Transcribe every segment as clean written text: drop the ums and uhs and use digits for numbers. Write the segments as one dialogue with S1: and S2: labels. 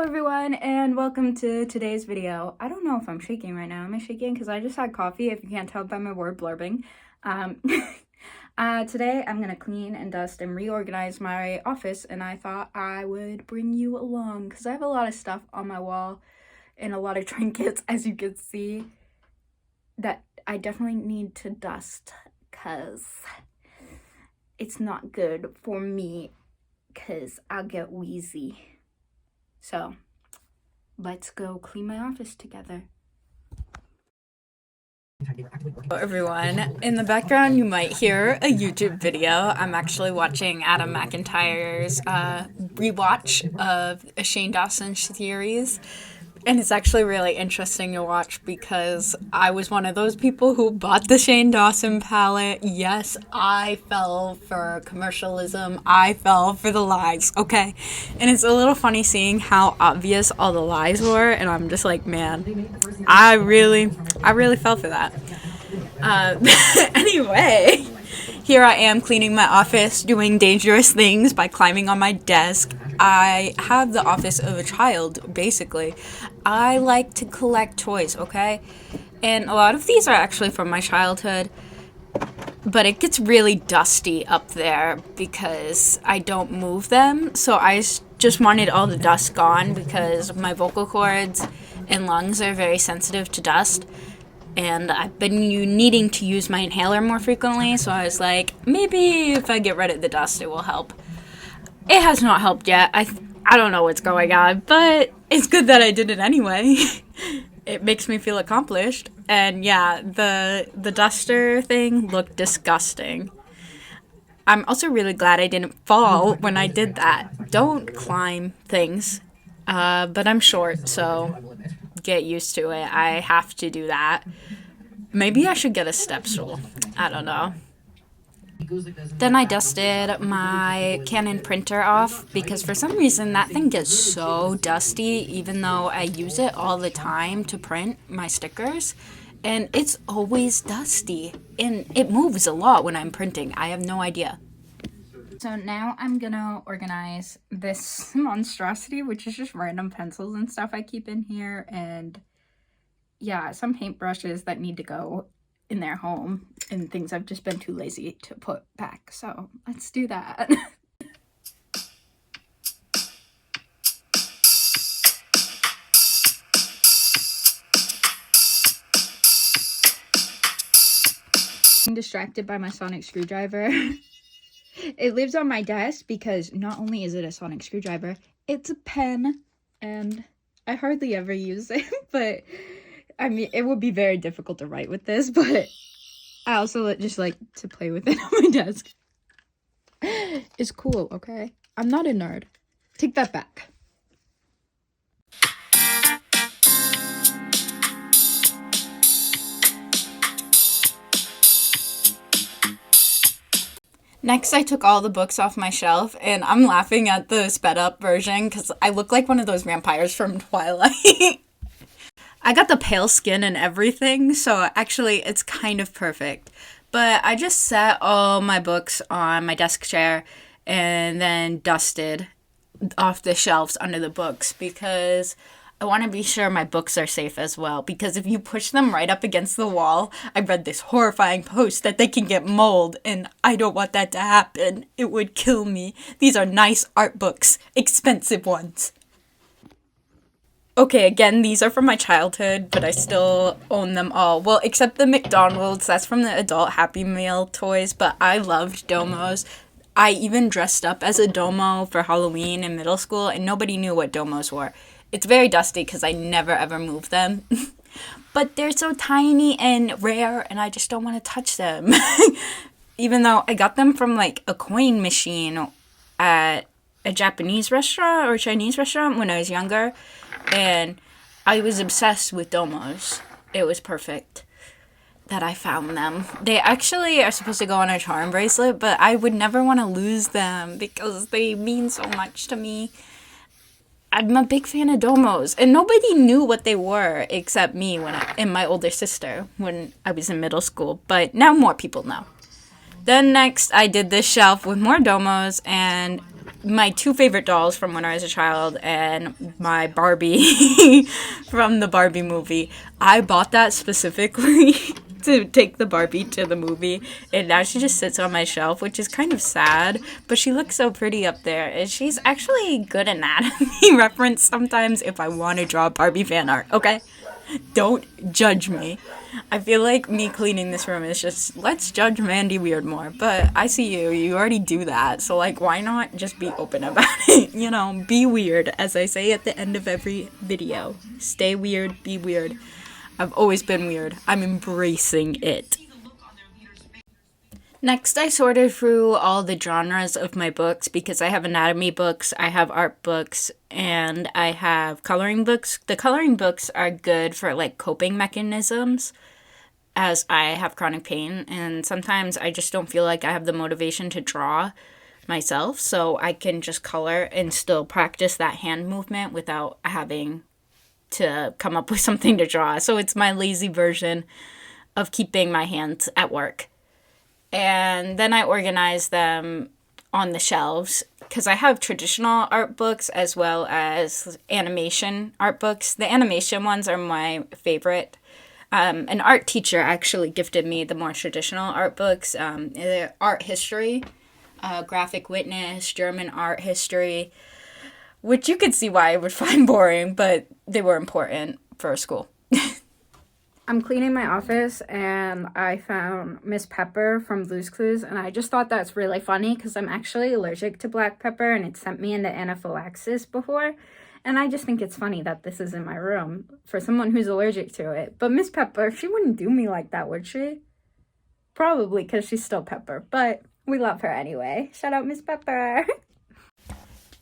S1: everyone, and welcome to today's video. I don't know if I'm shaking right now. Am I shaking? Because I just had coffee, if you can't tell by my word blurbing. Today I'm gonna clean and dust and reorganize my office, and I thought I would bring you along because I have a lot of stuff on my wall and a lot of trinkets, as you can see, that I definitely need to dust because it's not good for me because I'll get wheezy. So, let's go clean my office together. Hello everyone, in the background you might hear a YouTube video. I'm actually watching Adam McIntyre's rewatch of a Shane Dawson series. And it's actually really interesting to watch because I was one of those people who bought the Shane Dawson palette. Yes, I fell for commercialism. I fell for the lies, okay? And it's a little funny seeing how obvious all the lies were, and I'm just like, man, I really fell for that. Anyway, here I am cleaning my office, doing dangerous things by climbing on my desk. I have the office of a child, basically. I like to collect toys, okay? And a lot of these are actually from my childhood, but it gets really dusty up there because I don't move them. So I just wanted all the dust gone because my vocal cords and lungs are very sensitive to dust. And I've been needing to use my inhaler more frequently, so I was like, maybe if I get rid of the dust, it will help. It has not helped yet. I don't know what's going on, but it's good that I did it anyway. It makes me feel accomplished. And yeah, the duster thing looked disgusting. I'm also really glad I didn't fall when I did that. Don't climb things. But I'm short, so get used to it. I have to do that. Maybe I should get a step stool. I don't know. Then I dusted my Canon printer off because for some reason that thing gets so dusty even though I use it all the time to print my stickers, and it's always dusty and it moves a lot when I'm printing. I have no idea. So now I'm gonna organize this monstrosity, which is just random pencils and stuff I keep in here, and yeah, some paintbrushes that need to go in their home and things I've just been too lazy to put back. So let's do that. I'm distracted by my sonic screwdriver. It lives on my desk because not only is it a sonic screwdriver, it's a pen, and I hardly ever use it, but I mean, it would be very difficult to write with this, but I also just like to play with it on my desk. It's cool, okay? I'm not a nerd. Take that back. Next, I took all the books off my shelf, and I'm laughing at the sped up version because I look like one of those vampires from Twilight. I got the pale skin and everything, so actually it's kind of perfect. But I just set all my books on my desk chair and then dusted off the shelves under the books because I want to be sure my books are safe as well, because if you push them right up against the wall, I read this horrifying post that they can get mold, and I don't want that to happen. It would kill me. These are nice art books, expensive ones. Okay, again, these are from my childhood, but I still own them all. Well, except the McDonald's, that's from the adult Happy Meal toys, but I loved Domos. I even dressed up as a Domo for Halloween in middle school, and nobody knew what Domos were. It's very dusty because I never ever move them. But they're so tiny and rare, and I just don't want to touch them. Even though I got them from like a coin machine at a Japanese restaurant or Chinese restaurant when I was younger, and I was obsessed with Domos. It was perfect that I found them. They actually are supposed to go on a charm bracelet, but I would never want to lose them because they mean so much to me. I'm a big fan of Domos, and nobody knew what they were except me and my older sister when I was in middle school, but now more people know. Then next, I did this shelf with more Domos, and my two favorite dolls from when I was a child and my Barbie from the Barbie movie. I bought that specifically to take the Barbie to the movie, and now she just sits on my shelf, which is kind of sad, but she looks so pretty up there, and she's actually good anatomy reference sometimes if I want to draw Barbie fan art, okay? Don't judge me. I feel like me cleaning this room is just, let's judge Mandy Weird more. But I see you. You already do that. So, like, why not just be open about it? You know, be weird, as I say at the end of every video. Stay weird, be weird. I've always been weird. I'm embracing it. Next, I sorted through all the genres of my books because I have anatomy books, I have art books, and I have coloring books. The coloring books are good for like coping mechanisms as I have chronic pain, and sometimes I just don't feel like I have the motivation to draw myself, so I can just color and still practice that hand movement without having to come up with something to draw. So it's my lazy version of keeping my hands at work. And then I organize them on the shelves because I have traditional art books as well as animation art books. The animation ones are my favorite. An art teacher actually gifted me the more traditional art books, art history, graphic witness, German art history, which you could see why I would find boring, but they were important for school.
S2: I'm cleaning my office and I found Miss Pepper from Blue's Clues, and I just thought that's really funny because I'm actually allergic to black pepper and it sent me into anaphylaxis before, and I just think it's funny that this is in my room for someone who's allergic to it. But Miss Pepper, she wouldn't do me like that, would she? Probably because she's still Pepper, but we love her anyway. Shout out Miss Pepper.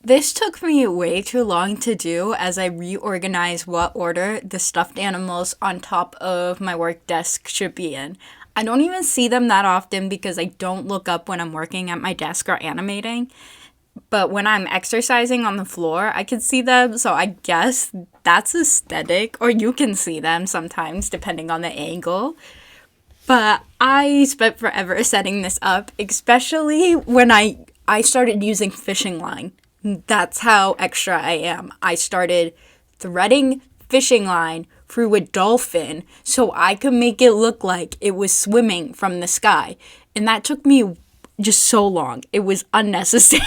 S1: This took me way too long to do as I reorganized what order the stuffed animals on top of my work desk should be in. I don't even see them that often because I don't look up when I'm working at my desk or animating. But when I'm exercising on the floor, I can see them, so I guess that's aesthetic, or you can see them sometimes depending on the angle. But I spent forever setting this up, especially when I started using fishing line. That's how extra I am. I started threading fishing line through a dolphin so I could make it look like it was swimming from the sky. And that took me just so long. It was unnecessary.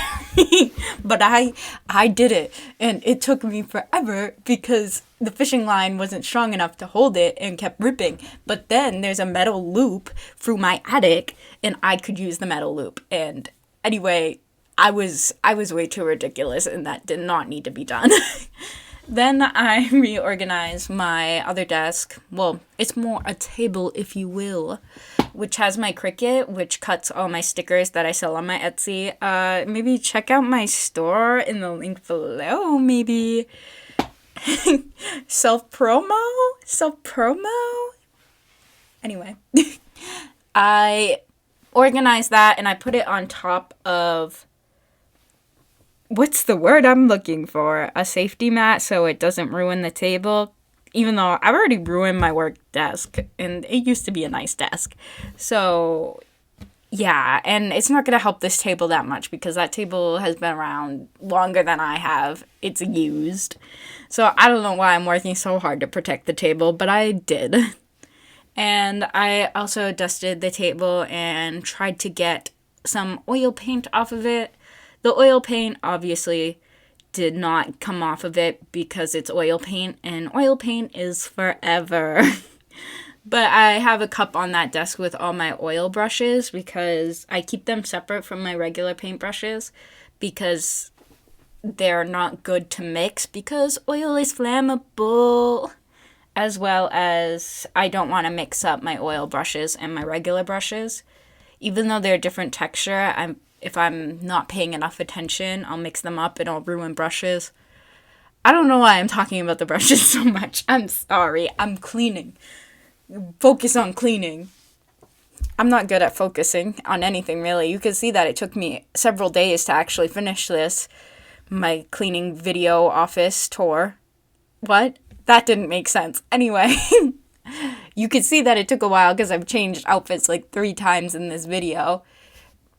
S1: But I did it. And it took me forever because the fishing line wasn't strong enough to hold it and kept ripping. But then there's a metal loop through my attic and I could use the metal loop. And anyway, I was way too ridiculous and that did not need to be done. Then I reorganized my other desk. Well, it's more a table, if you will, which has my Cricut, which cuts all my stickers that I sell on my Etsy. Maybe check out my store in the link below, maybe. Self-promo? Anyway. I organized that and I put it on top of... what's the word I'm looking for? A safety mat so it doesn't ruin the table. Even though I've already ruined my work desk and it used to be a nice desk. So, yeah, and it's not going to help this table that much because that table has been around longer than I have. It's used. So I don't know why I'm working so hard to protect the table, but I did. And I also dusted the table and tried to get some oil paint off of it. The oil paint obviously did not come off of it because it's oil paint, and oil paint is forever. But I have a cup on that desk with all my oil brushes because I keep them separate from my regular paint brushes because they're not good to mix because oil is flammable. As well as I don't want to mix up my oil brushes and my regular brushes. Even though they're different texture, if I'm not paying enough attention, I'll mix them up and I'll ruin brushes. I don't know why I'm talking about the brushes so much. I'm sorry. I'm cleaning. Focus on cleaning. I'm not good at focusing on anything, really. You can see that it took me several days to actually finish this. My cleaning video office tour. What? That didn't make sense. Anyway, you can see that it took a while because I've changed outfits like 3 times in this video.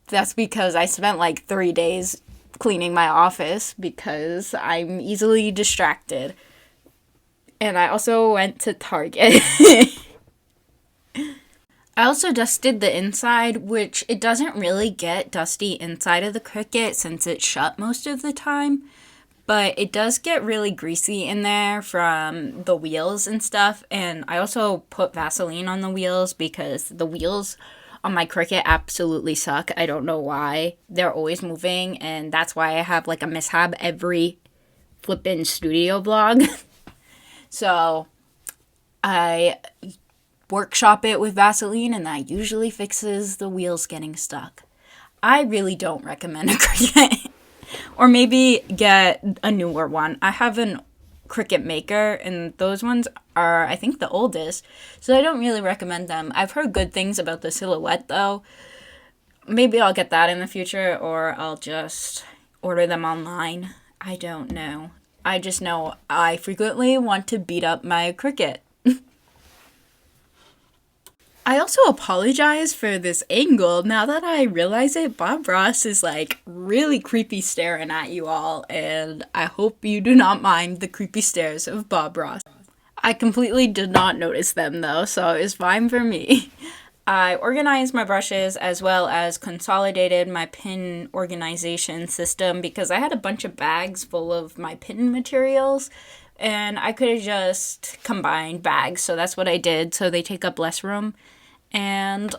S1: That's because I spent like 3 days cleaning my office because I'm easily distracted. And I also went to Target. I also dusted the inside, which it doesn't really get dusty inside of the Cricut since it's shut most of the time. But it does get really greasy in there from the wheels and stuff. And I also put Vaseline on the wheels because the wheels on my Cricut absolutely suck. I don't know why. They're always moving, and that's why I have like a mishap every flippin' studio vlog. So I workshop it with Vaseline, and that usually fixes the wheels getting stuck. I really don't recommend a Cricut. Or maybe get a newer one. I have an Cricut Maker, and those ones are, I think, the oldest, so I don't really recommend them. I've heard good things about the Silhouette, though. Maybe I'll get that in the future, or I'll just order them online. I don't know. I just know I frequently want to beat up my Cricut. I also apologize for this angle. Now that I realize it, Bob Ross is like really creepy staring at you all, and I hope you do not mind the creepy stares of Bob Ross. I completely did not notice them though, so it's fine for me. I organized my brushes as well as consolidated my pin organization system because I had a bunch of bags full of my pin materials. And I could have just combined bags, so that's what I did, so they take up less room. And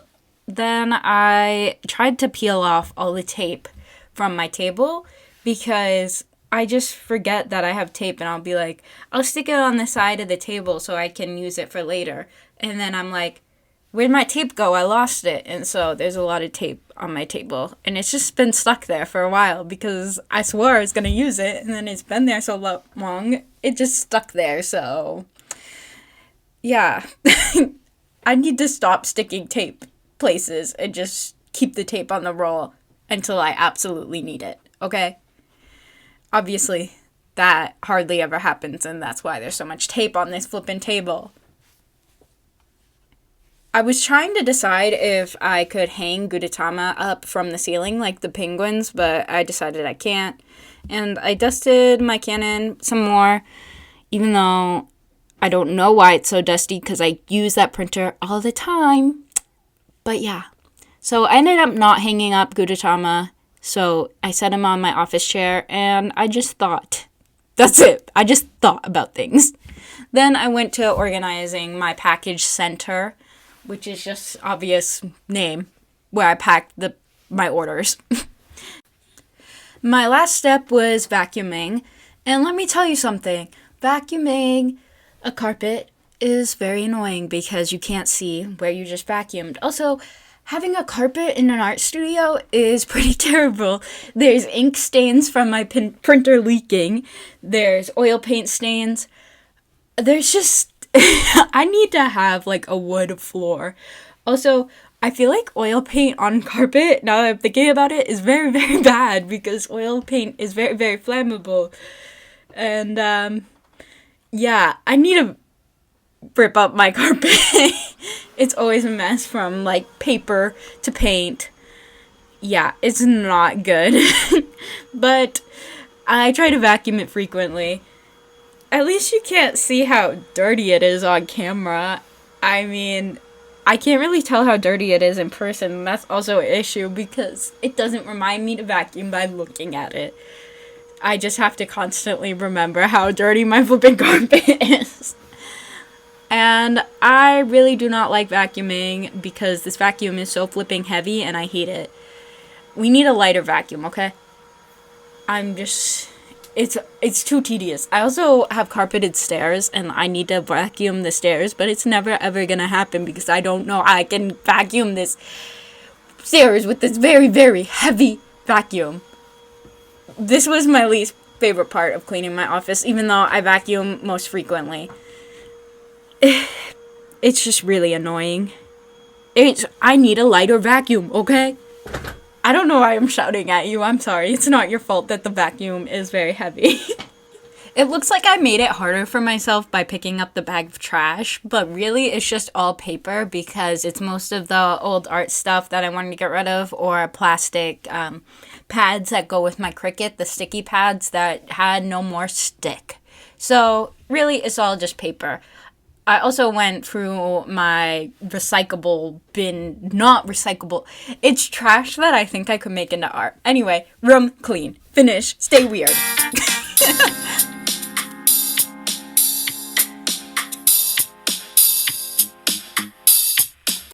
S1: then I tried to peel off all the tape from my table because I just forget that I have tape, and I'll be like, I'll stick it on the side of the table so I can use it for later. And then I'm like, where'd my tape go? I lost it. And so there's a lot of tape on my table, and it's just been stuck there for a while because I swore I was going to use it, and then it's been there so long, it just stuck there. So yeah, I need to stop sticking tape places and just keep the tape on the roll until I absolutely need it, okay? Obviously, that hardly ever happens, and that's why there's so much tape on this flippin' table. I was trying to decide if I could hang Gudetama up from the ceiling like the penguins, but I decided I can't. And I dusted my Canon some more, even though I don't know why it's so dusty because I use that printer all the time. But yeah. So I ended up not hanging up Gudetama, so I set him on my office chair, and I just thought. That's it. I just thought about things. Then I went to organizing my package center, which is just obvious name, where I packed my orders. My last step was vacuuming, and let me tell you something. Vacuuming a carpet is very annoying because you can't see where you just vacuumed. Also, having a carpet in an art studio is pretty terrible. There's ink stains from my printer leaking. There's oil paint stains. There's just... I need to have, like, a wood floor. Also, I feel like oil paint on carpet, now that I'm thinking about it, is very, very bad because oil paint is very, very flammable. And, yeah, I need to rip up my carpet. It's always a mess from, like, paper to paint. Yeah, it's not good. But I try to vacuum it frequently. At least you can't see how dirty it is on camera. I mean, I can't really tell how dirty it is in person. That's also an issue because it doesn't remind me to vacuum by looking at it. I just have to constantly remember how dirty my flipping carpet is. And I really do not like vacuuming because this vacuum is so flipping heavy and I hate it. We need a lighter vacuum, okay? It's too tedious. I also have carpeted stairs and I need to vacuum the stairs, but it's never ever gonna happen because I don't know I can vacuum this stairs with this very, very heavy vacuum. This was my least favorite part of cleaning my office, even though I vacuum most frequently. It's just really annoying. I need a lighter vacuum, okay? I don't know why I'm shouting at you. I'm sorry. It's not your fault that the vacuum is very heavy. It looks like I made it harder for myself by picking up the bag of trash, but really it's just all paper because it's most of the old art stuff that I wanted to get rid of, or plastic pads that go with my Cricut, the sticky pads that had no more stick. So really it's all just paper. I also went through my recyclable bin, not recyclable. It's trash that I think I could make into art. Anyway, room clean. Finish. Stay weird.